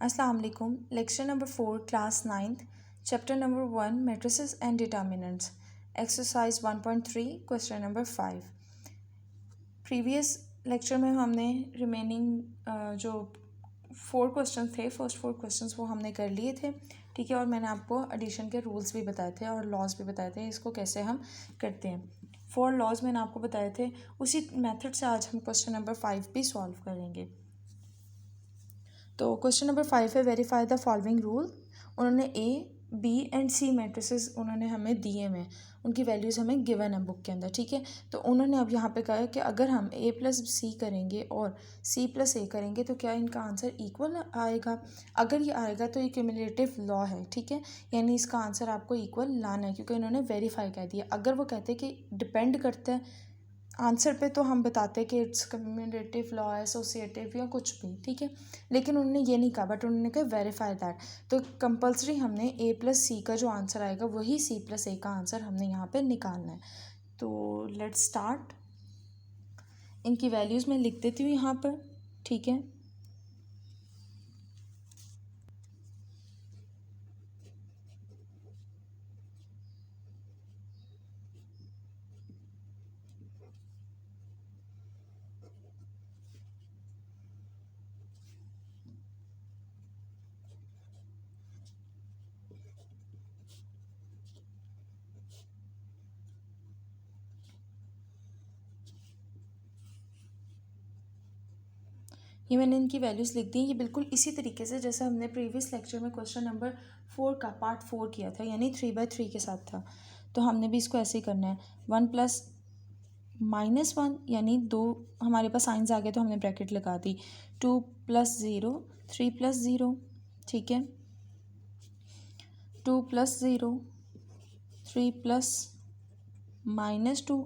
अस्सलाम वालेकुम। Lecture number 4 class 9th chapter number 1 matrices and determinants exercise 1.3 question number 5। Previous lecture में हमने remaining जो 4 क्वेश्चन थे, फर्स्ट 4 क्वेश्चंस वो हमने कर लिए थे, ठीक है। और मैंने आपको एडिशन के रूल्स भी बताए थे और लॉज भी बताए थे, इसको कैसे हम करते हैं। 4 लॉज मैंने आपको बताए थे, उसी मेथड से आज हम क्वेश्चन नंबर 5 भी सॉल्व करेंगे। तो क्वेश्चन नंबर 5 है, वेरीफाई द फॉलोइंग रूल। उन्होंने ए, बी एंड सी मैट्रिसेस उन्होंने हमें दिए हैं, उनकी वैल्यूज़ हमें गिवन है बुक के अंदर, ठीक है। तो उन्होंने अब यहाँ पे कहा है कि अगर हम ए प्लस सी करेंगे और सी प्लस ए करेंगे तो क्या इनका आंसर इक्वल आएगा। अगर ये आएगा तो ये क्यूमुलेटिव लॉ है, ठीक है, यानी इसका आंसर आपको इक्वल लाना है, क्योंकि इन्होंने वेरीफाई कह दिया। अगर वो कहते कि डिपेंड करता है आंसर पे तो हम बताते हैं कि इट्स कम्यूटेटिव लॉ, एसोसिएटिव या कुछ भी, ठीक है। लेकिन उन्होंने ये नहीं कहा, बट उन्होंने कहा वेरीफाई दैट। तो कंपलसरी हमने ए प्लस सी का जो आंसर आएगा वही सी प्लस ए का आंसर हमने यहाँ पे निकालना है। तो लेट्स स्टार्ट। इनकी वैल्यूज़ मैं लिख देती हूँ यहाँ पर, ठीक है। ये मैंने इनकी वैल्यूज़ लिख दी। ये बिल्कुल इसी तरीके से जैसे हमने प्रीवियस लेक्चर में क्वेश्चन नंबर 4 का पार्ट 4 किया था, यानी 3/3 के साथ था। तो हमने भी इसको ऐसे ही करना है। 1 प्लस -1 यानी 2 हमारे पास साइंस आ गए तो हमने ब्रैकेट लगा दी। 2 प्लस 0 3 प्लस 0, ठीक है। 2 प्लस 0 3 प्लस -2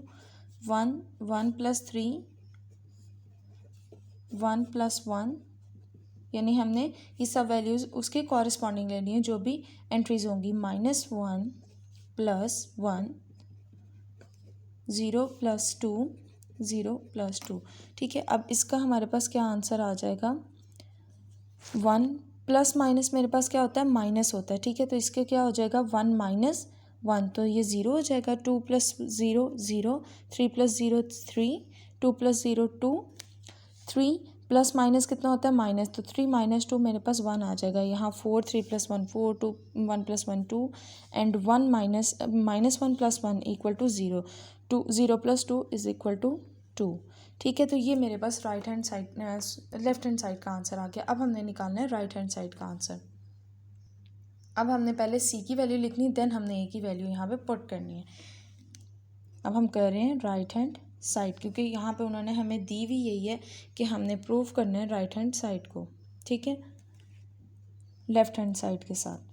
1 1 प्लस 3 1 प्लस 1, यानी हमने ये सब वैल्यूज़ उसके कॉरस्पॉन्डिंग लेनी है जो भी एंट्रीज होंगी। -1 प्लस 1 0 प्लस 2 0 प्लस 2, ठीक है। अब इसका हमारे पास क्या आंसर आ जाएगा। 1 प्लस माइनस मेरे पास क्या होता है, माइनस होता है, ठीक है। तो इसके क्या हो जाएगा 1 माइनस 1, तो ये 0 हो जाएगा। 2 plus 0 0, 3 plus 0 3, 2 plus 0 2, 3 plus minus कितना होता है, माइनस, तो 3 माइनस 2 मेरे पास 1 आ जाएगा। यहाँ 4 3 plus 1 4 2 1 plus 1 2 and 1 -1 plus 1 equal to 0, 2 0 plus 2 is equal to 2, ठीक है। तो ये मेरे पास right hand side left hand side का आंसर आ गया। अब हमने निकालना है राइट हैंड साइड का आंसर। अब हमने पहले सी की वैल्यू लिखनी, देन हमने ए की वैल्यू यहाँ पे पुट करनी है। अब हम कर रहे हैं राइट हैंड साइड, क्योंकि यहाँ पे उन्होंने हमें दी हुई यही है कि हमने प्रूव करना है राइट हैंड साइड को, ठीक है, लेफ्ट हैंड साइड के साथ।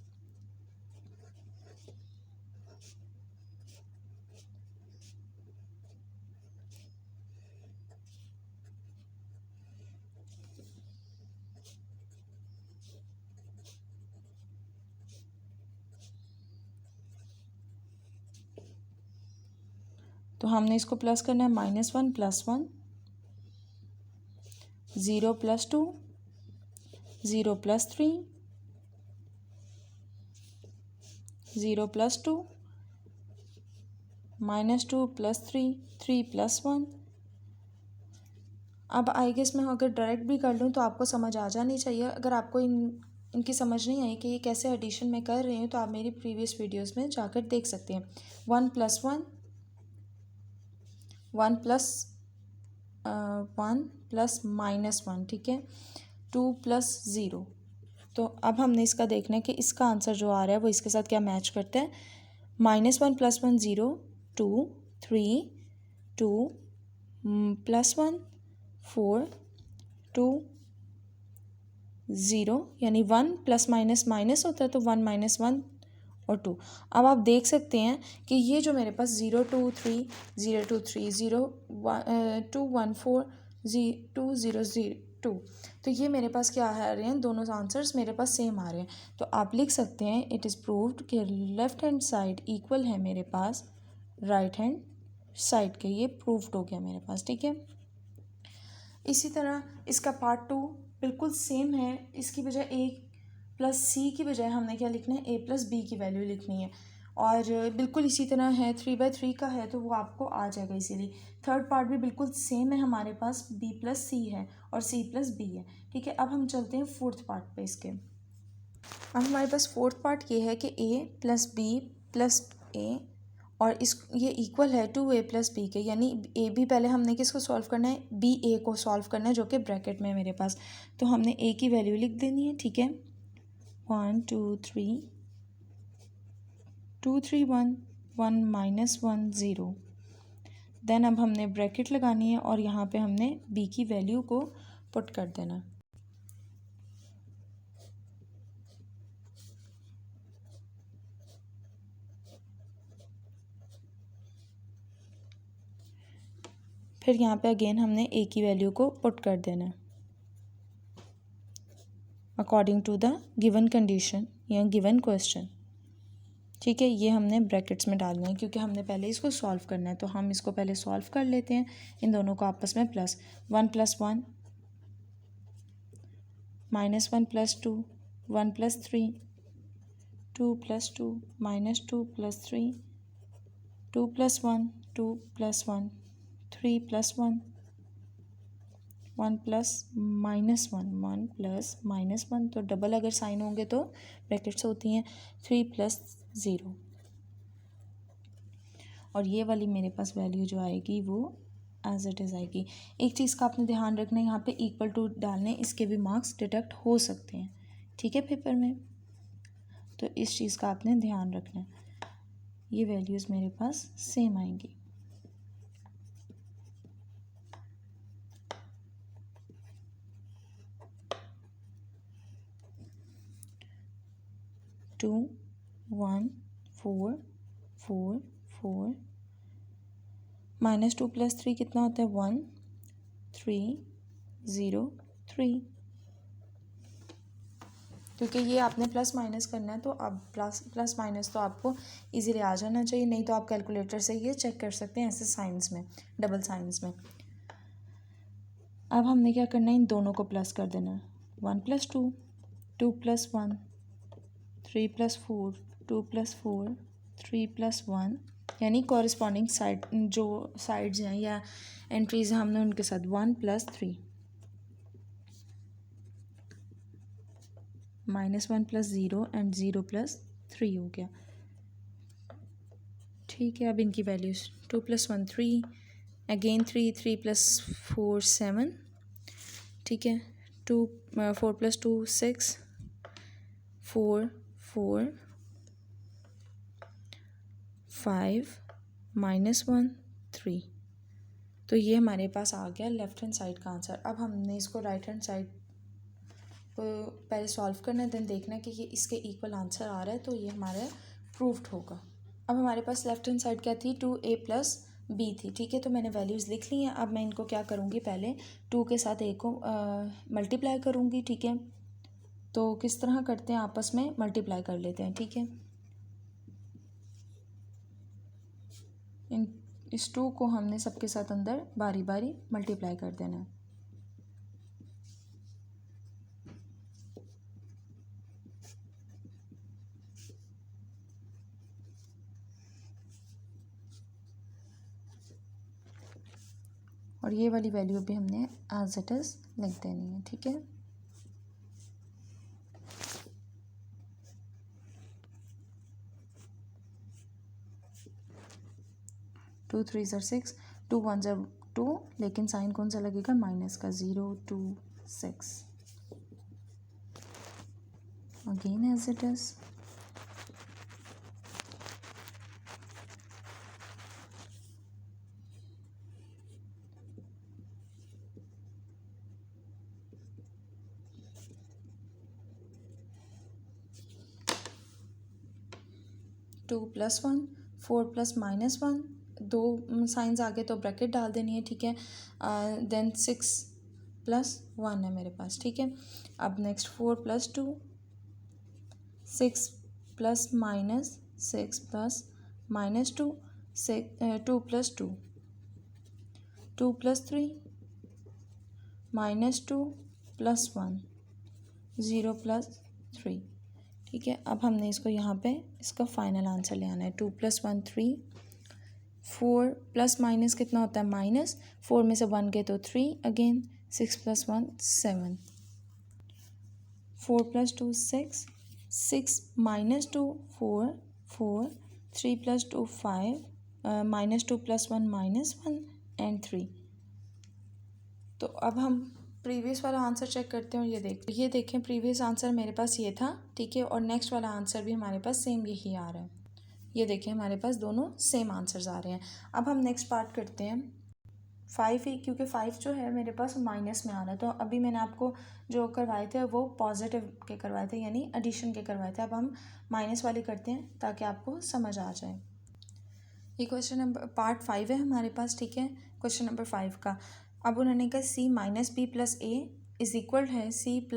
तो हमने इसको प्लस करना है। -1 plus 1 0 plus 2 0 plus 3 0 plus 2 -2 plus 3 3 plus 1। अब आई गेस मैं अगर डायरेक्ट भी कर लूँ तो आपको समझ आ जानी चाहिए। अगर आपको इनकी समझ नहीं आई कि ये कैसे एडिशन में कर रही हूँ तो आप मेरी प्रीवियस वीडियोस में जाकर देख सकते हैं। 1 प्लस 1 1 प्लस 1 प्लस -1, ठीक है। 2 प्लस 0। तो अब हमने इसका देखना है कि इसका आंसर जो आ रहा है वो इसके साथ क्या मैच करता है। -1 प्लस 1 0 2 3 2 प्लस 1 4 2 0, यानी 1 प्लस माइनस माइनस होता है तो 1 - 1 और 2। अब आप देख सकते हैं कि ये जो मेरे पास 0 2 3 0 2 3 0 2 1 4 2 0 0 2, तो ये मेरे पास क्या आ रहे हैं, दोनों आंसर्स मेरे पास सेम आ रहे हैं। तो आप लिख सकते हैं इट इज़ प्रूव्ड कि लेफ्ट हैंड साइड इक्वल है मेरे पास राइट हैंड साइड के। ये प्रूव्ड हो गया मेरे पास, ठीक है। इसी तरह इसका पार्ट 2 बिल्कुल सेम है। इसकी बजाय एक प्लस सी की बजाय हमने क्या लिखना है, ए प्लस बी की वैल्यू लिखनी है। और बिल्कुल इसी तरह है 3/3 का है तो वो आपको आ जाएगा इजीली। थर्ड पार्ट भी बिल्कुल सेम है, हमारे पास बी प्लस सी है और सी प्लस बी है। ठीक है, अब हम चलते हैं फोर्थ पार्ट पे इसके। अब हमारे पास फोर्थ पार्ट ये है कि ए प्लस बी प्लस ए और इस ये इक्वल है 2a प्लस बी के, यानी ए बी पहले हमने किसको सॉल्व करना है, बी ए को सॉल्व करना है जो कि ब्रैकेट में है मेरे पास। तो हमने ए की वैल्यू लिख देनी है। ठीक है, 1 2 3 2 3 1 1 -1 0। देन अब हमने ब्रैकेट लगानी है और यहाँ पे हमने b की वैल्यू को पुट कर देना। फिर यहाँ पे अगेन हमने a की वैल्यू को पुट कर देना according to the given condition या गिवन क्वेश्चन। ठीक है, ये हमने ब्रैकेट्स में डालना है क्योंकि हमने पहले इसको सॉल्व करना है। तो हम इसको पहले सॉल्व कर लेते हैं, इन दोनों को आपस में प्लस 1 + 1 -1 + 2 1 + 3 2 + 2 -2 + 3 2 + 1 2 + 1 3 + 1 1 + -1 1 + -1। तो डबल अगर साइन होंगे तो ब्रैकेट्स होती हैं 3 + 0। और ये वाली मेरे पास वैल्यू जो आएगी वो एज इट इज़ आएगी। एक चीज़ का आपने ध्यान रखना है, यहाँ पे इक्वल टू डालने, इसके भी मार्क्स डिडक्ट हो सकते हैं। ठीक है, पेपर में, तो इस चीज़ का आपने ध्यान रखना है। ये वैल्यूज़ मेरे पास सेम आएंगी। टू 1 4 4 4 -2 + 3 कितना होता है 1 3 0 3। क्योंकि ये आपने प्लस माइनस करना है तो अब प्लस माइनस तो आपको इजीली आ जाना चाहिए, नहीं तो आप कैलकुलेटर से ये चेक कर सकते हैं ऐसे साइंस में, डबल साइंस में। अब हमने क्या करना है, इन दोनों को प्लस कर देना है। 1 + 2 2 + 1 3 + 4 2 + 4 3 + 1, यानी कॉरस्पॉन्डिंग साइड जो साइड्स हैं या एंट्रीज हैं हमने उनके साथ 1 + 3 -1 + 0 एंड 0 + 3 हो गया। ठीक है, अब इनकी वैल्यूज 2 + 1 3 अगेन 3 3 + 4 7। ठीक है, 4 + 2 6 4 4 5 -1 3। तो ये हमारे पास आ गया लेफ्ट हैंड साइड का आंसर। अब हमने इसको राइट हैंड साइड पहले सॉल्व करना है, देन देखना है कि ये इसके इक्वल आंसर आ रहा है, तो ये हमारा प्रूव्ड होगा। अब हमारे पास लेफ्ट हैंड साइड क्या थी, 2a + b थी। ठीक है, तो मैंने वैल्यूज़ लिख ली हैं। अब मैं इनको क्या करूँगी, पहले 2 के साथ a को मल्टीप्लाई करूँगी। ठीक है, तो किस तरह करते हैं, आपस में मल्टीप्लाई कर लेते हैं। ठीक है, इस 2 को हमने सबके साथ अंदर बारी बारी मल्टीप्लाई कर देना है। और ये वाली वैल्यू भी हमने एज इट इज़ लिख देनी है। ठीक है, टू 3 = 6 2 1 = 2, लेकिन साइन कौन सा लगेगा, माइनस का, 0 2 6 again as it is. Two + 1 4 + -1, दो साइंस आगे तो ब्रैकेट डाल देनी है। ठीक है, देन 6 + 1 है मेरे पास। ठीक है, अब नेक्स्ट 4 + 2 6 + -6 + -2 2 + 2 2 + 3 -2 + 1 0 + 3। ठीक है, अब हमने इसको यहाँ पे इसका फाइनल आंसर ले आना है। 2 + 1 3, 4 प्लस माइनस कितना होता है माइनस, 4 में से 1 गए तो 3 अगेन, 6 + 1 7, 4 + 2 6, 6 - 2 4 4, 3 + 2 5, -2 + 1 -1 एंड 3। तो अब हम प्रीवियस वाला आंसर चेक करते हैं और ये देखें प्रीवियस आंसर मेरे पास ये था, ठीक है, और नेक्स्ट वाला आंसर भी हमारे पास सेम यही आ रहा है। ये देखें हमारे पास दोनों सेम आंसर्स आ रहे हैं। अब हम नेक्स्ट पार्ट करते हैं 5 ही, क्योंकि 5 जो है मेरे पास माइनस में आ रहा है। तो अभी मैंने आपको जो करवाए थे वो पॉजिटिव के करवाए थे, यानी एडिशन के करवाए थे। अब हम माइनस वाले करते हैं ताकि आपको समझ आ जाए। ये क्वेश्चन नंबर पार्ट 5 है हमारे पास, ठीक है, क्वेश्चन नंबर 5 का। अब उन्होंने कहा c - b + a is equal है c +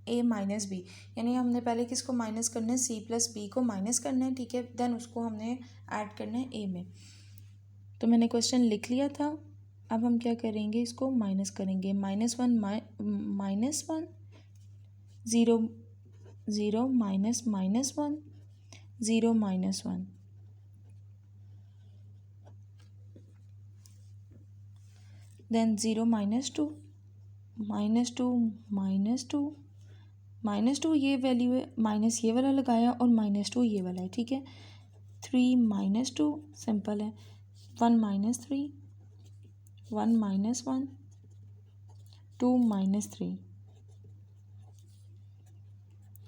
a - b, यानी हमने पहले किसको माइनस करना है, c + b को माइनस करना है, ठीक है, देन उसको हमने ऐड करना है a में। तो मैंने क्वेश्चन लिख लिया था। अब हम क्या करेंगे, इसको माइनस करेंगे। -1 -1 0 0 -1 0 -1, देन 0 -2 -2 ये वैल्यू है, माइनस ये वाला लगाया और -2 ये वाला है, ठीक है। 3 -2 सिंपल है। 1 -3 1 -1 2 -3,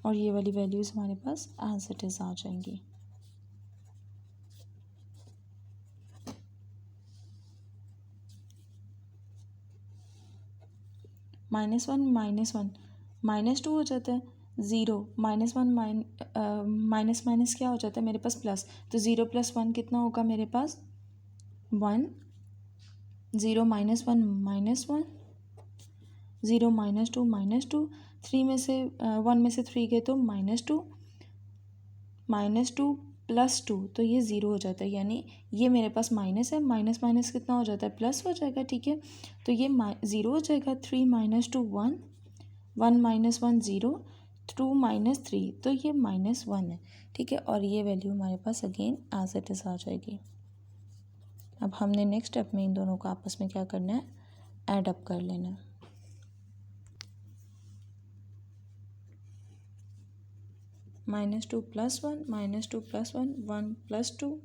और ये वाली वैल्यूज़ हमारे पास एज इट इज़ आ जाएंगी। -1 -2 हो जाता है, 0 -1 माइनस क्या हो जाता है मेरे पास प्लस, तो 0 + 1 कितना होगा मेरे पास 1, 0 - 1 -1, 0 -2 3 में से 1 में से 3 गए तो -2 + 2, तो ये 0 हो जाता है, यानी ये मेरे पास माइनस है, माइनस माइनस कितना हो जाता है प्लस हो जाएगा, ठीक है। तो ये 0 हो जाएगा। 3 - 2 1, 1 - 1 0, 2 - 3, तो ये -1 है, ठीक है, और ये वैल्यू हमारे पास अगेन एज इट इज़ आ जाएगी। अब हमने नेक्स्ट स्टेप में इन दोनों को आपस में क्या करना है, ऐड अप कर लेना है। -2 + 1 -2 + 1 1 + 2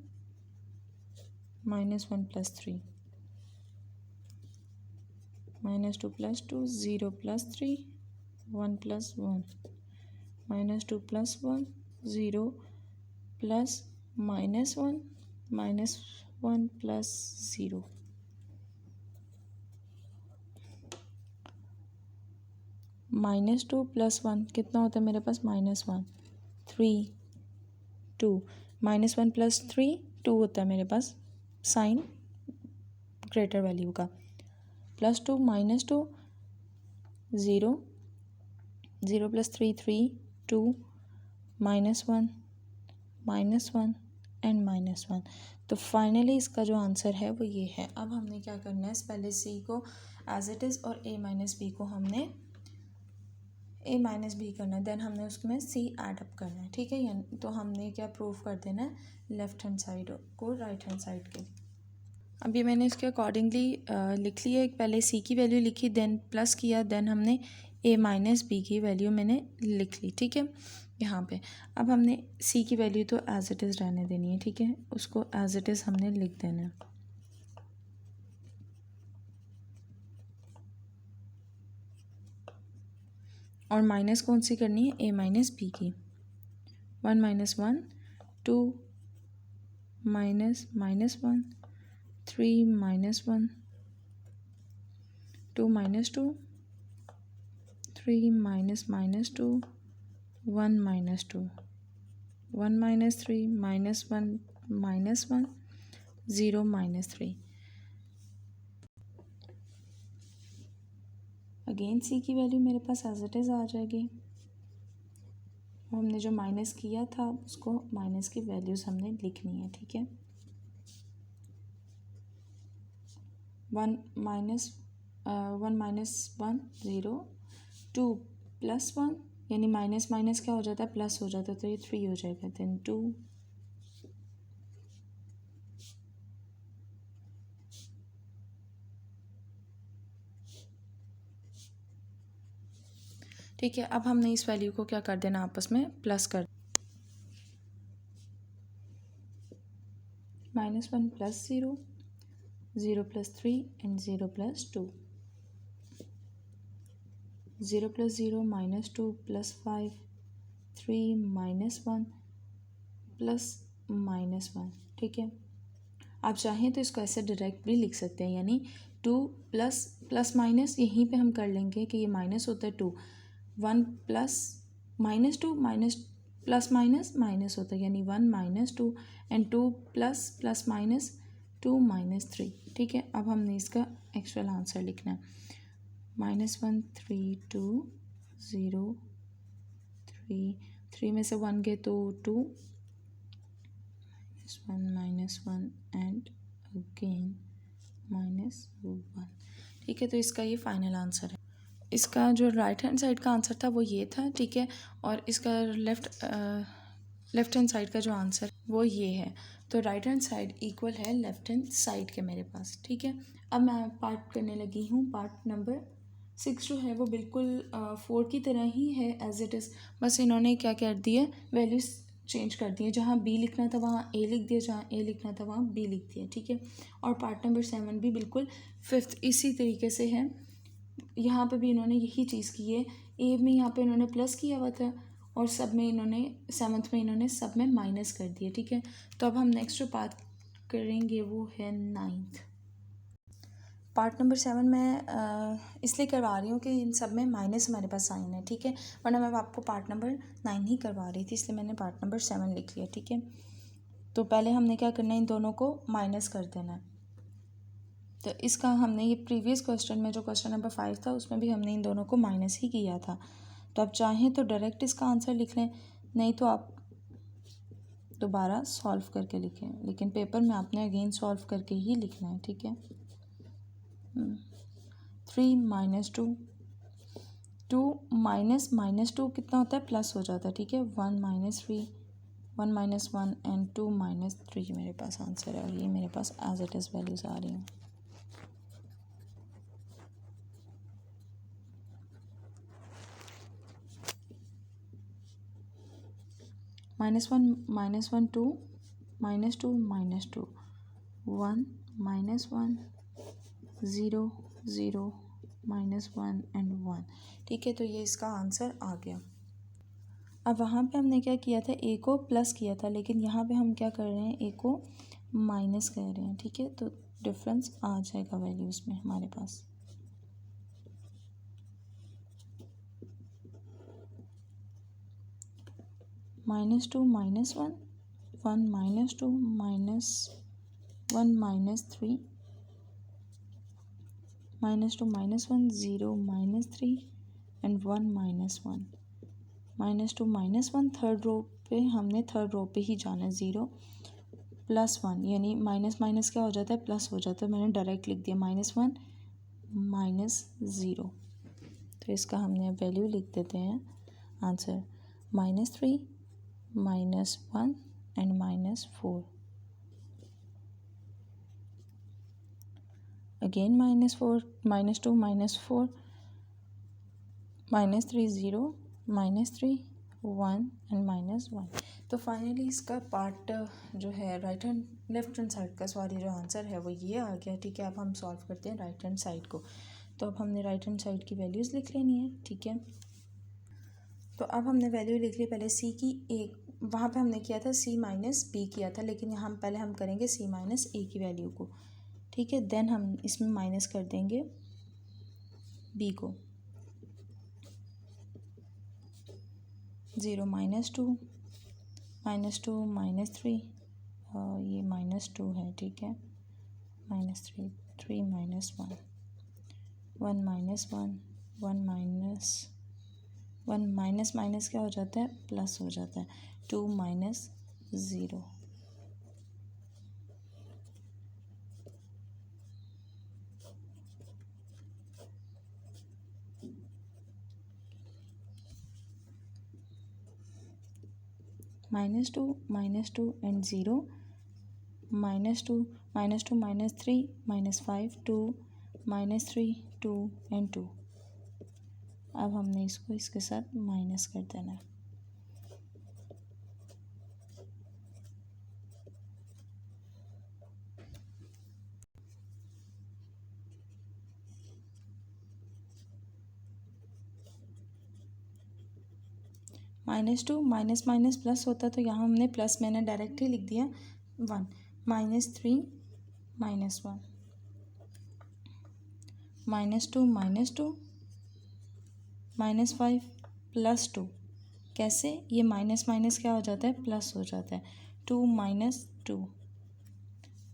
-1 + 3, -2 + 2 0 + 3 1 + 1, -2 + 1 0 + -1 -1 + 0, -2 + 1 कितना होता है मेरे पास -1, 3 2, -1 + 3 2 होता है मेरे पास साइन ग्रेटर वैल्यू का, +2 -2 0 0 + 3 3 2 -1 -1 एंड -1। तो फाइनली इसका जो आंसर है वो ये है। अब हमने क्या करना है, पहले c को एज इट इज़ और a - b को हमने a - b करना है, देन हमने उसमें c ऐड अप करना है, ठीक है। यानी तो हमने क्या प्रूव कर देना है, लेफ्ट हैंड साइड को राइट हैंड साइड के। अभी मैंने इसके अकॉर्डिंगली लिख लिया, एक पहले c की वैल्यू लिखी, देन प्लस किया, देन हमने a - b की वैल्यू मैंने लिख ली, ठीक है, यहाँ पे। अब हमने c की वैल्यू तो एज इट इज़ रहने देनी है, ठीक है, उसको एज इट इज़ हमने लिख देना है। और माइनस कौन सी करनी है, a - b की। 1 - 1 2 -1 3 -1 2 -2 3 -2 1 -2 1 - 3 -1 -1 0 -3। अगेन c की वैल्यू मेरे पास एज इट इज़ आ जाएगी। हमने जो माइनस किया था उसको माइनस की वैल्यूज़ हमने लिखनी है, ठीक है। 1 - 1 0 2 + 1, यानी माइनस माइनस क्या हो जाता है, प्लस हो जाता है, तो ये 3 हो जाएगा। देन 2 ठीक है। अब हमने इस वैल्यू को क्या कर देना, आपस में प्लस कर, -1 + 0, 0 + 3 एंड 0 + 2, 0 + 0 -2 + 5, 3 -1 + -1। ठीक है, आप चाहें तो इसको ऐसे डायरेक्ट भी लिख सकते हैं, यानी 2 प्लस प्लस माइनस यहीं पे हम कर लेंगे कि ये माइनस होता है 2, 1 plus -2 minus plus minus minus होता है, यानी 1 - 2 एंड 2 प्लस प्लस माइनस 2 - 3। ठीक है, अब हमने इसका एक्चुअल आंसर लिखना है, -1 3 2 0 3, 3 में से 1 गए तो 2, -1 एंड अगेन -1। ठीक है, तो इसका ये फाइनल आंसर है। इसका जो राइट हैंड साइड का आंसर था वो ये था। ठीक है, और इसका लेफ्ट हैंड साइड का जो आंसर वो ये है। तो राइट हैंड साइड इक्वल है लेफ्ट हैंड साइड के मेरे पास। ठीक है, अब मैं पार्ट करने लगी हूँ। पार्ट नंबर 6 जो है वो बिल्कुल 4 की तरह ही है एज इट इज़, बस इन्होंने क्या कर दिया, वैल्यूज़ चेंज कर दिए। जहाँ बी लिखना था वहाँ ए लिख दिया, जहाँ ए लिखना था वहाँ बी लिख दिया। ठीक है, और पार्ट नंबर 7 भी बिल्कुल 5th इसी तरीके से है। यहाँ पे भी इन्होंने यही चीज़ की है। ए में यहाँ पे इन्होंने प्लस किया हुआ था और सब में इन्होंने 7th में इन्होंने सब में माइनस कर दिया। ठीक है, तो अब हम नेक्स्ट जो पार्ट करेंगे वो है 9th। पार्ट नंबर 7 में इसलिए करवा रही हूँ कि इन सब में माइनस हमारे पास साइन है। ठीक है, वरना मैं आपको पार्ट नंबर 9 ही करवा रही थी, इसलिए मैंने पार्ट नंबर 7 लिख लिया। ठीक है, तो पहले हमने क्या करना है, इन दोनों को माइनस कर देना है। तो इसका हमने ये प्रीवियस क्वेश्चन में जो क्वेश्चन नंबर 5 था उसमें भी हमने इन दोनों को माइनस ही किया था। तो आप चाहें तो डायरेक्ट इसका आंसर लिख लें, नहीं तो आप दोबारा सॉल्व करके लिखें, लेकिन पेपर में आपने अगेन सॉल्व करके ही लिखना है। ठीक है, 3 - 2, 2 - -2 कितना होता है, प्लस हो जाता है। ठीक है, 1 - 3, 1 - 1 एंड 2 - 3 मेरे पास आंसर है, और ये मेरे पास एज इट इज़ वैल्यूज़ आ रही हैं। -1 -1 2 -2 -2 1 -1 0 0 -1 एंड 1। ठीक है, तो ये इसका आंसर आ गया। अब वहाँ पे हमने क्या किया था, ए को प्लस किया था, लेकिन यहाँ पे हम क्या कर रहे हैं, ए को माइनस कर रहे हैं। ठीक है, तो डिफरेंस आ जाएगा वैल्यूज़ में हमारे पास। -2 -1 1 -2 -1 -3 -2 -1 0 -3 एंड 1 -1 -2 -1 थर्ड रो पे, हमने थर्ड रो पे ही जाना है। 0 +1, यानी माइनस माइनस क्या हो जाता है, प्लस हो जाता है। मैंने डायरेक्ट लिख दिया -1 -0। तो इसका हमने वैल्यू लिख देते हैं आंसर, -3 -1 एंड -4। Again -4 -2 -4 -3 0 -3 1 and -1। तो फाइनली इसका पार्ट जो है right hand left hand side का, सॉरी, जो आंसर है वो ये आ गया। ठीक है, अब हम सॉल्व करते हैं राइट हैंड साइड को। तो अब हमने राइट हैंड साइड की वैल्यूज़ लिख लेनी है। ठीक है, तो अब हमने वैल्यू लिख ली पहले सी की। ए वहाँ पे हमने किया था C - B किया था, लेकिन यहाँ पहले हम करेंगे C - A की वैल्यू को। ठीक है, देन हम इसमें माइनस कर देंगे B को। 0 -2 -2 -3, ये -2 है। ठीक है, -3 3 -1 1 -1 1 1 माइनस माइनस क्या हो जाता है, प्लस हो जाता है। 2 -0। -2 एंड 0, -2 -2 -3 -5 2 -3 2 एंड 2। अब हमने इसको इसके साथ माइनस कर देना है। -2 माइनस माइनस प्लस होता तो यहाँ हमने प्लस मैंने डायरेक्टली लिख दिया 1, -3 -1, -2 -5 +2। कैसे? ये माइनस माइनस क्या हो जाता है? प्लस हो जाता है। 2 -2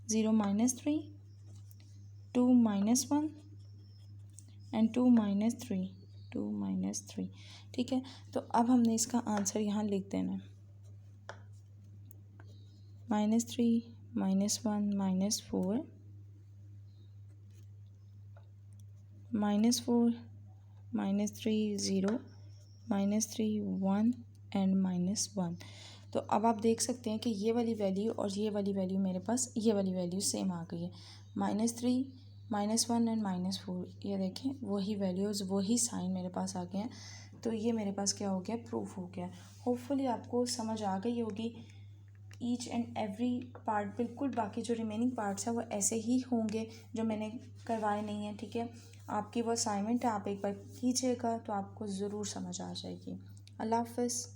0 -3 2 -1 एंड 2 -3। ठीक है, तो अब हमने इसका आंसर यहाँ लिख देना है। -3 -1 -4 -4 -3 0 -3 1 एंड -1। तो अब आप देख सकते हैं कि ये वाली वैल्यू और ये वाली वैल्यू मेरे पास ये वाली वैल्यू सेम आ गई है। -3 -1 एंड -4, ये देखें वही वैल्यूज़ वही साइन मेरे पास आ गए हैं। तो ये मेरे पास क्या हो गया? प्रूफ हो गया। होपफुली आपको समझ आ गई होगी। ईच एंड एवरी पार्ट बिल्कुल, बाकी जो रिमेनिंग पार्ट्स हैं वो ऐसे ही होंगे जो मैंने करवाए नहीं हैं। ठीक है, आपकी वो असाइनमेंट है, आप एक बार कीजिएगा तो आपको ज़रूर समझ आ जाएगी। अल्लाह हाफ़िज़।